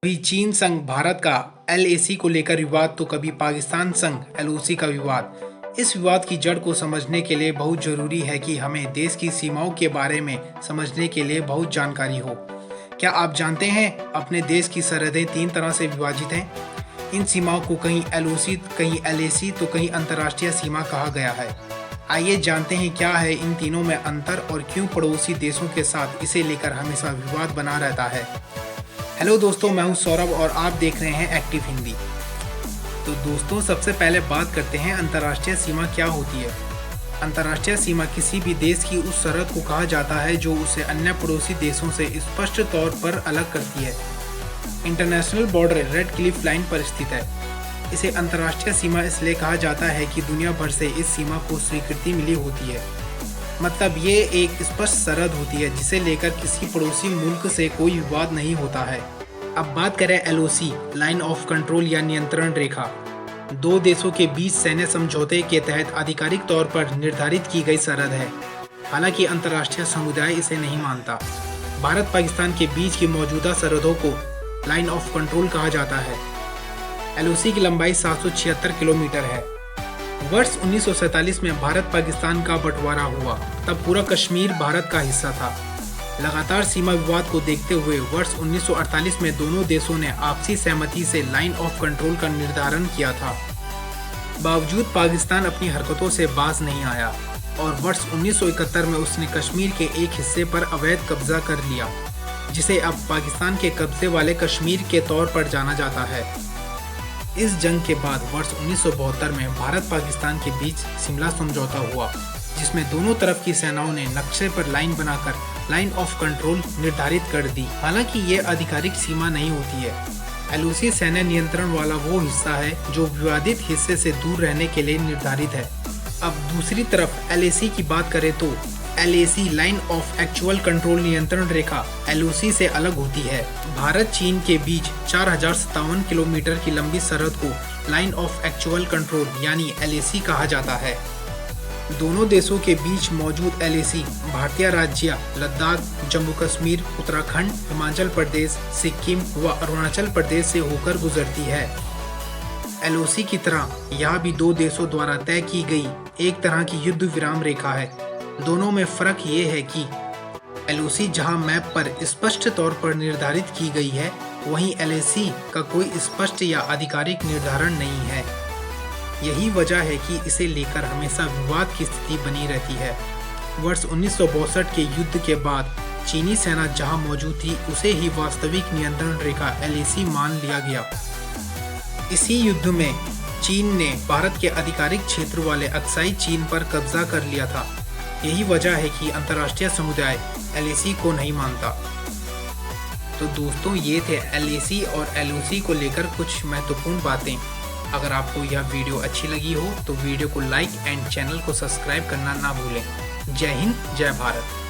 कभी चीन संग भारत का एलएसी को लेकर विवाद तो कभी पाकिस्तान संग एलओसी का विवाद। इस विवाद की जड़ को समझने के लिए बहुत जरूरी है कि हमें देश की सीमाओं के बारे में समझने के लिए बहुत जानकारी हो। क्या आप जानते हैं अपने देश की सरहदें 3 तरह से विभाजित हैं। इन सीमाओं को कहीं एलओसी, कहीं एलएसी तो कहीं अंतर्राष्ट्रीय सीमा कहा गया है। आइए जानते हैं क्या है इन तीनों में अंतर और क्यों पड़ोसी देशों के साथ इसे लेकर हमेशा विवाद बना रहता है। हेलो दोस्तों, मैं हूं सौरभ और आप देख रहे हैं एक्टिव हिंदी। तो दोस्तों, सबसे पहले बात करते हैं अंतर्राष्ट्रीय सीमा क्या होती है। अंतर्राष्ट्रीय सीमा किसी भी देश की उस सरहद को कहा जाता है जो उसे अन्य पड़ोसी देशों से स्पष्ट तौर पर अलग करती है। International border red Cliff line पर स्थित है। इसे अंतर्राष्ट्रीय सीमा इसलिए कहा जाता है कि दुनिया भर से इस सीमा को स्वीकृति मिली होती है। मतलब ये एक स्पष्ट सरहद होती है जिसे लेकर किसी पड़ोसी मुल्क से कोई विवाद नहीं होता है। अब बात करें एलओसी, लाइन ऑफ कंट्रोल या नियंत्रण रेखा। दो देशों के बीच सैन्य समझौते के तहत आधिकारिक तौर पर निर्धारित की गई सरहद है। हालांकि अंतर्राष्ट्रीय समुदाय इसे नहीं मानता। भारत पाकिस्तान के बीच की मौजूदा सरहदों को लाइन ऑफ कंट्रोल कहा जाता है। एलओसी की लंबाई 776 किलोमीटर है। वर्ष 1947 में भारत पाकिस्तान का बंटवारा हुआ, तब पूरा कश्मीर भारत का हिस्सा था। लगातार सीमा विवाद को देखते हुए वर्ष 1948 में दोनों देशों ने आपसी सहमति से लाइन ऑफ कंट्रोल का निर्धारण किया था। बावजूद पाकिस्तान अपनी हरकतों से बाज नहीं आया और वर्ष 1971 में उसने कश्मीर के एक हिस्से पर अवैध कब्जा कर लिया, जिसे अब पाकिस्तान के कब्जे वाले कश्मीर के तौर पर जाना जाता है। इस जंग के बाद वर्ष 1972 में भारत पाकिस्तान के बीच शिमला समझौता हुआ, जिसमें दोनों तरफ की सेनाओं ने नक्शे पर लाइन बनाकर लाइन ऑफ कंट्रोल निर्धारित कर दी। हालांकि ये आधिकारिक सीमा नहीं होती है। एलओसी सैन्य नियंत्रण वाला वो हिस्सा है जो विवादित हिस्से से दूर रहने के लिए निर्धारित है। अब दूसरी तरफ एलएसी की बात करें तो LAC line of actual control नियंत्रण रेखा एलओसी से अलग होती है। भारत चीन के बीच 4057 किलोमीटर की लंबी सरहद को लाइन ऑफ एक्चुअल कंट्रोल यानी एलएसी कहा जाता है। दोनों देशों के बीच मौजूद एलएसी भारतीय राज्य लद्दाख, जम्मू कश्मीर, उत्तराखंड, हिमाचल प्रदेश, सिक्किम व अरुणाचल प्रदेश से होकर गुजरती है। एलओसी की तरह यह भी दो देशों द्वारा तय की गई एक तरह की युद्ध विराम रेखा है। दोनों में फर्क ये है कि एलओसी जहां मैप पर स्पष्ट तौर पर निर्धारित की गई है, वहीं एलएसी का कोई स्पष्ट या आधिकारिक निर्धारण नहीं है। यही वजह है कि इसे लेकर हमेशा विवाद की स्थिति बनी रहती है। वर्ष 1962 के युद्ध के बाद चीनी सेना जहां मौजूद थी, उसे ही वास्तविक नियंत्रण रेखा एलएसी मान लिया गया। इसी युद्ध में चीन ने भारत के आधिकारिक क्षेत्र वाले अक्साई चीन पर कब्जा कर लिया था। यही वजह है कि अंतर्राष्ट्रीय समुदाय एलएसी को नहीं मानता। तो दोस्तों, ये थे एलएसी और एलओसी को लेकर कुछ महत्वपूर्ण बातें। अगर आपको यह वीडियो अच्छी लगी हो तो वीडियो को लाइक एंड चैनल को सब्सक्राइब करना ना भूलें। जय हिंद, जय भारत।